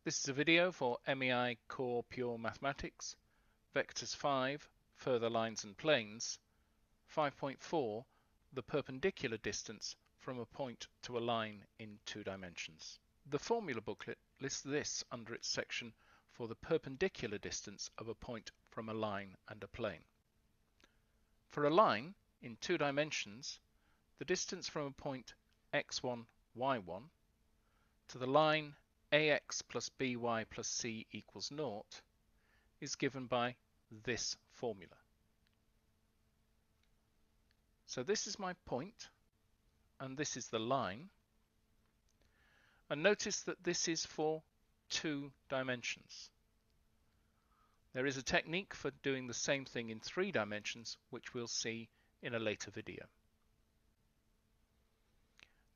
This is a video for MEI Core Pure Mathematics, Vectors 5, Further Lines and Planes, 5.4, the perpendicular distance from a point to a line in 2 dimensions. The formula booklet lists this under its section for the perpendicular distance of a point from a line and a plane. For a line in 2 dimensions, the distance from a point x1, y1 to the line ax plus by plus c equals 0 is given by this formula. So this is my point, and this is the line. And notice that this is for 2 dimensions. There is a technique for doing the same thing in 3 dimensions, which we'll see in a later video.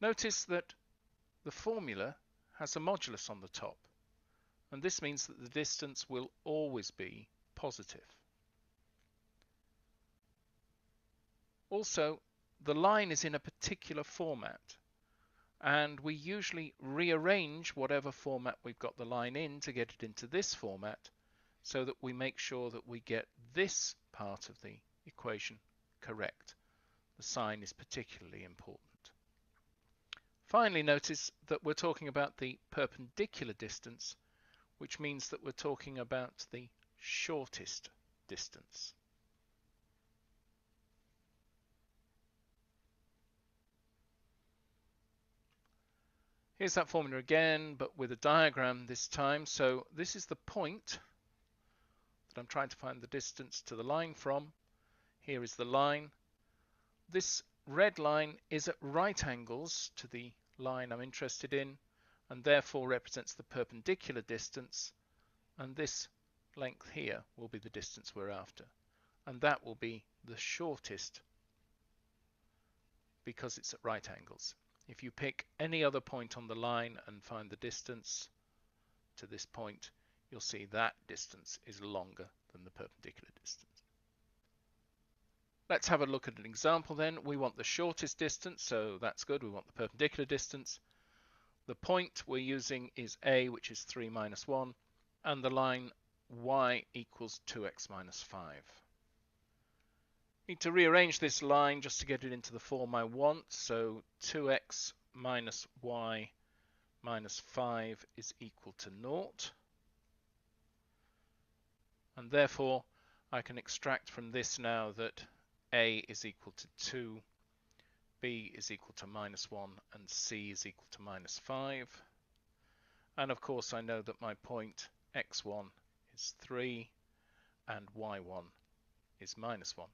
Notice that the formula has a modulus on the top, and this means that the distance will always be positive. Also, the line is in a particular format, and we usually rearrange whatever format we've got the line in to get it into this format, so that we make sure that we get this part of the equation correct. The sign is particularly important. Finally, notice that we're talking about the perpendicular distance, which means that we're talking about the shortest distance. Here's that formula again, but with a diagram this time. So this is the point that I'm trying to find the distance to the line from. Here is the line. This red line is at right angles to the line I'm interested in, and therefore represents the perpendicular distance, and this length here will be the distance we're after, and that will be the shortest because it's at right angles. If you pick any other point on the line and find the distance to this point, you'll see that distance is longer than the perpendicular distance. Let's have a look at an example then. We want the shortest distance, so that's good. We want the perpendicular distance. The point we're using is a, which is 3 minus 1, and the line y equals 2x minus 5. Need to rearrange this line just to get it into the form I want. So 2x minus y minus 5 is equal to 0. And therefore, I can extract from this now that a is equal to 2, b is equal to minus 1, and c is equal to minus 5. And of course, I know that my point x1 is 3 and y1 is minus 1.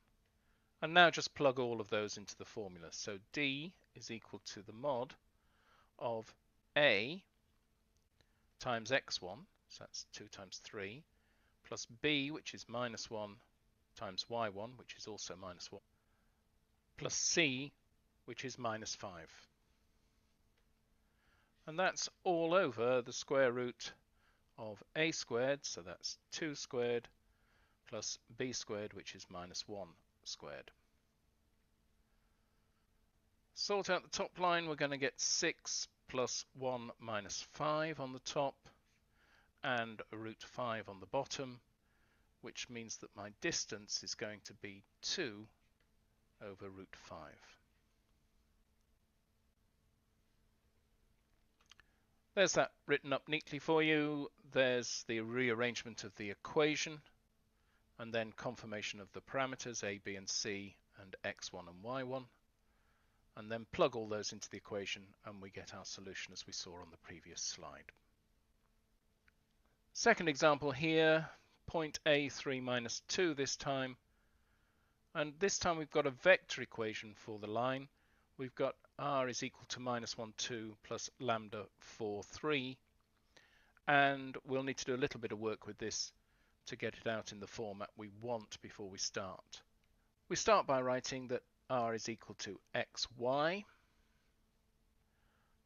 And now just plug all of those into the formula. So d is equal to the mod of a times x1, so that's 2 times 3, plus b, which is minus 1, times y1, which is also minus 1, plus c, which is minus 5. And that's all over the square root of a squared, so that's 2 squared, plus b squared, which is minus 1 squared. Sort out the top line, we're going to get 6 plus 1 minus 5 on the top, and a root 5 on the bottom, which means that my distance is going to be 2 over root 5. There's that written up neatly for you. There's the rearrangement of the equation, and then confirmation of the parameters a, b, and c, and x1 and y1. And then plug all those into the equation, and we get our solution as we saw on the previous slide. Second example here, point A, 3 minus 2 this time. And this time we've got a vector equation for the line. We've got r is equal to minus 1, 2 plus lambda 4, 3. And we'll need to do a little bit of work with this to get it out in the format we want before we start. We start by writing that r is equal to xy.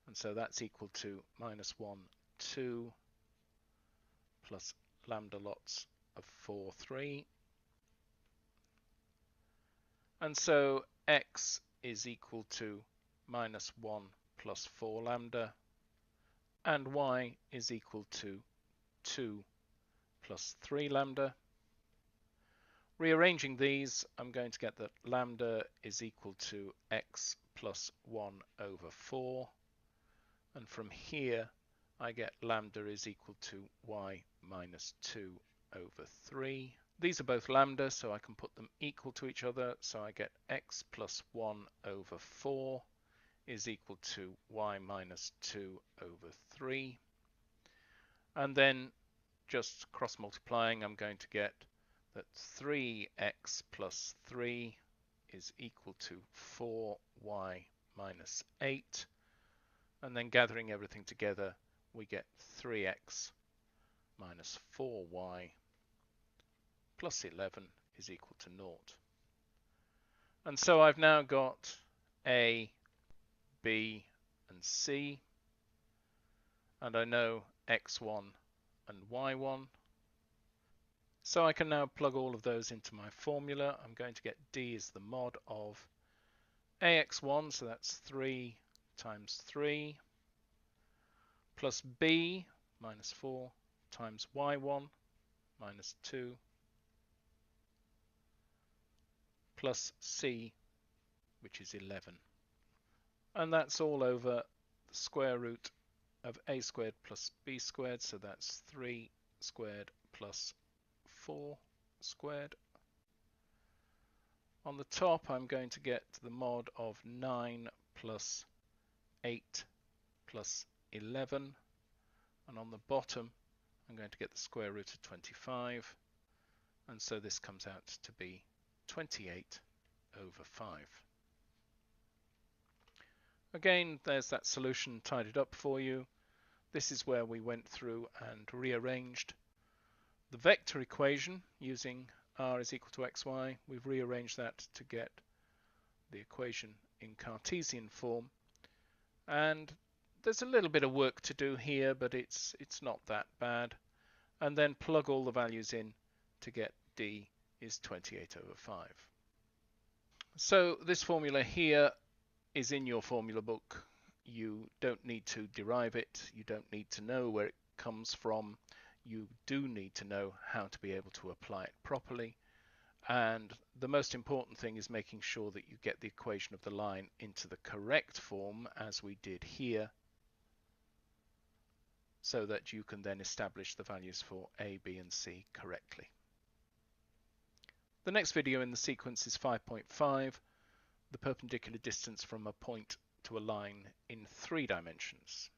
And so that's equal to minus 1, 2 plus lambda lots of 4, 3. And so x is equal to minus 1 plus 4 lambda, and y is equal to 2 plus 3 lambda. Rearranging these, I'm going to get that lambda is equal to x plus 1 over 4. And from here, I get lambda is equal to y minus 2 over 3. These are both lambda, so I can put them equal to each other. So I get x plus 1 over 4 is equal to y minus 2 over 3. And then just cross multiplying, I'm going to get that 3x plus 3 is equal to 4y minus 8. And then gathering everything together, we get 3x minus 4y plus 11 is equal to 0. And so I've now got A, B, and C, and I know x1 and y1. So I can now plug all of those into my formula. I'm going to get D is the mod of AX1, so that's 3 times 3, plus B, minus 4, times Y1, minus 2, plus C, which is 11. And that's all over the square root of A squared plus B squared, so that's 3 squared plus 4 squared. On the top, I'm going to get the mod of 9 plus 8 plus 11. And on the bottom, I'm going to get the square root of 25. And so this comes out to be 28 over 5. Again, there's that solution tidied up for you. This is where we went through and rearranged the vector equation using r is equal to xy. We've rearranged that to get the equation in Cartesian form. And there's a little bit of work to do here, but it's not that bad. And then plug all the values in to get d is 28 over 5. So this formula here is in your formula book. You don't need to derive it. You don't need to know where it comes from. You do need to know how to be able to apply it properly. And the most important thing is making sure that you get the equation of the line into the correct form, as we did here, so that you can then establish the values for A, B, and C correctly. The next video in the sequence is 5.5, the perpendicular distance from a point to a line in 3 dimensions.